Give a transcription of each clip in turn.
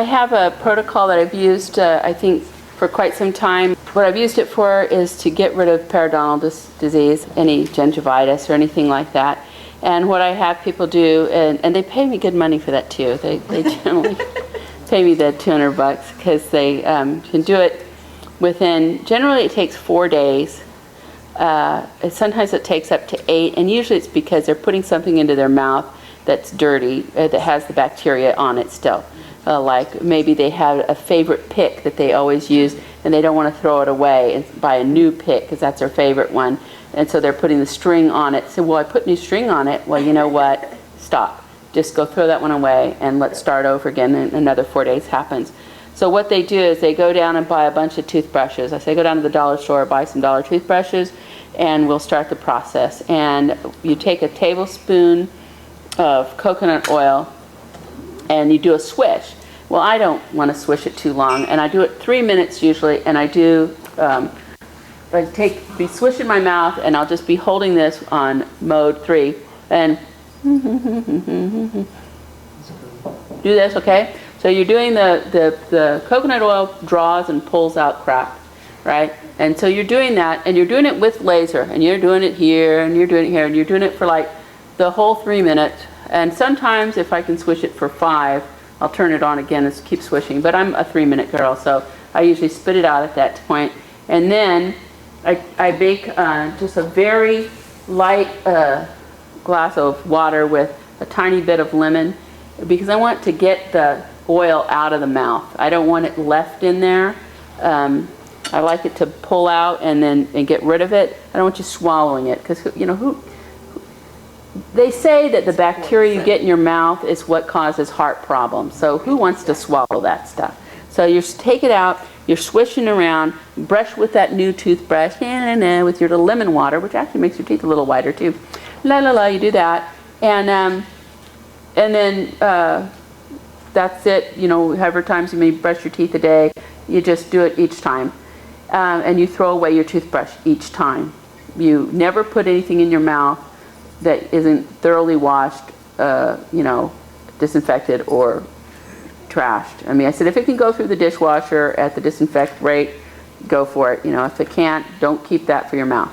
I have a protocol that I've used, I think, for quite some time. What I've used it for is to get rid of periodontal disease, any gingivitis or anything like that. And what I have people do, and they pay me good money for that too. They generally pay me the $200 because they can do it within, generally it takes 4 days. Sometimes it takes up to 8, and usually it's because they're putting something into their mouth that's dirty, that has the bacteria on it still. Like maybe they have a favorite pick that they always use and they don't want to throw it away and buy a new pick because that's their favorite one, and so they're putting the string on it. So, well, I put new string on it. Well, you know what? Stop. Just go throw that one away and let's start over again, and another 4 days happens. So what they do is they go down and buy a bunch of toothbrushes. I say go down to the dollar store, buy some dollar toothbrushes, and we'll start the process. And you take a tablespoon of coconut oil and you do a swish. Well, I don't want to swish it too long, and I do it 3 minutes usually, and I do, be swish in my mouth, and I'll just be holding this on mode 3, and do this, okay? So you're doing the coconut oil draws and pulls out crap, right? And so you're doing that, and you're doing it with laser, and you're doing it here, and you're doing it here, and you're doing it for like the whole 3 minutes. And sometimes if I can swish it for 5, I'll turn it on again and keep swishing. But I'm a 3-minute girl, so I usually spit it out at that point. And then I bake just a very light glass of water with a tiny bit of lemon, because I want to get the oil out of the mouth. I don't want it left in there. I like it to pull out and get rid of it. I don't want you swallowing it, because they say that the bacteria you get in your mouth is what causes heart problems. So who wants to swallow that stuff? So you take it out, you're swishing around, brush with that new toothbrush, with your little lemon water, which actually makes your teeth a little whiter too. La la la, you do that, and then that's it. However times you may brush your teeth a day, you just do it each time, and you throw away your toothbrush each time. You never put anything in your mouth that isn't thoroughly washed, disinfected or trashed. I mean, I said if it can go through the dishwasher at the disinfect rate, go for it. If it can't, don't keep that for your mouth.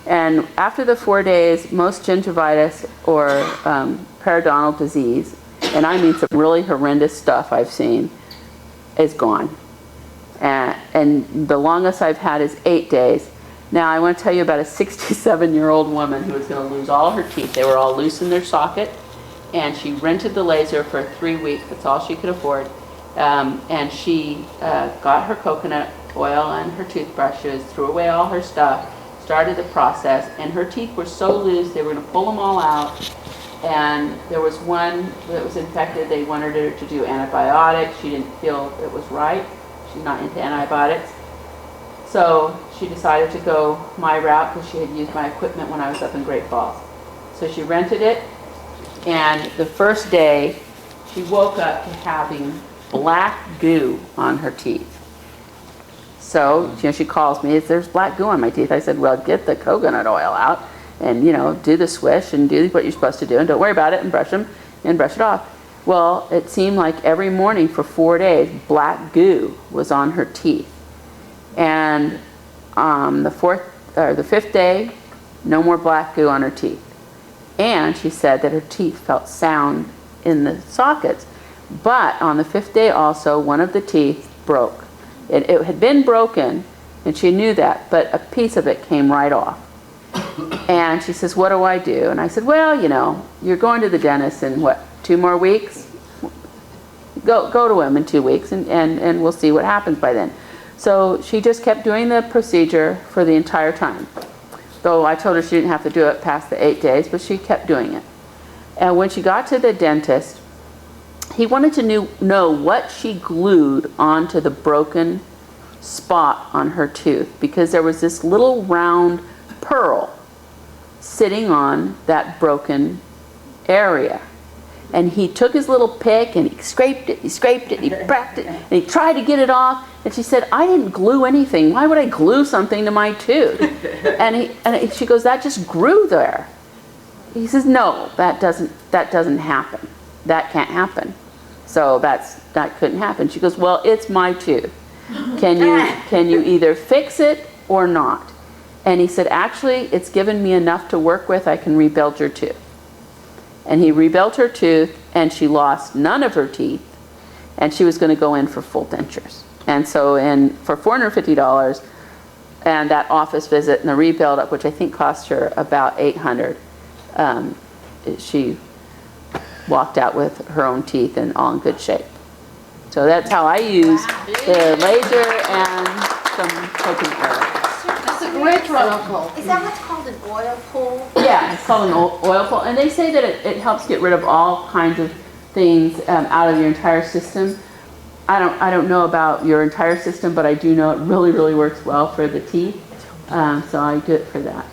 And after the 4 days, most gingivitis or periodontal disease, and I mean some really horrendous stuff I've seen, is gone. And the longest I've had is 8 days. Now, I want to tell you about a 67-year-old woman who was going to lose all her teeth. They were all loose in their socket, and she rented the laser for 3 weeks. That's all she could afford. And she got her coconut oil and her toothbrushes, threw away all her stuff, started the process, and her teeth were so loose they were going to pull them all out. And there was one that was infected. They wanted her to do antibiotics. She didn't feel it was right. She's not into antibiotics. So she decided to go my route because she had used my equipment when I was up in Great Falls. So she rented it, and the first day she woke up to having black goo on her teeth. So she calls me, there's black goo on my teeth. I said, well, get the coconut oil out and do the swish and do what you're supposed to do, and don't worry about it, and brush them and brush it off. Well, it seemed like every morning for 4 days black goo was on her teeth. And the fifth day, no more black goo on her teeth. And she said that her teeth felt sound in the sockets. But on the 5th day also, one of the teeth broke. It had been broken, and she knew that, but a piece of it came right off. And she says, what do I do? And I said, well, you're going to the dentist in 2 more weeks? Go to him in 2 weeks, and we'll see what happens by then. So she just kept doing the procedure for the entire time. Though I told her she didn't have to do it past the 8 days, but she kept doing it. And when she got to the dentist, he wanted to know what she glued onto the broken spot on her tooth, because there was this little round pearl sitting on that broken area. And he took his little pick and he scraped it, and he cracked it, and he tried to get it off. And she said, I didn't glue anything. Why would I glue something to my tooth? and she goes, that just grew there. He says, no, that doesn't happen. That can't happen. So that couldn't happen. She goes, well, it's my tooth. Can you either fix it or not? And he said, actually, it's given me enough to work with. I can rebuild your tooth. And he rebuilt her tooth, and she lost none of her teeth, and she was going to go in for full dentures. And so for $450 and that office visit and the rebuild up, which I think cost her about $800, she walked out with her own teeth and all in good shape. So that's how I use the laser and some coconut oil. That's a great protocol. Is that what's called an oil pull? Yeah, it's called an oil pull, and they say that it helps get rid of all kinds of things out of your entire system. I don't know about your entire system, but I do know it really, really works well for the teeth. So I do it for that.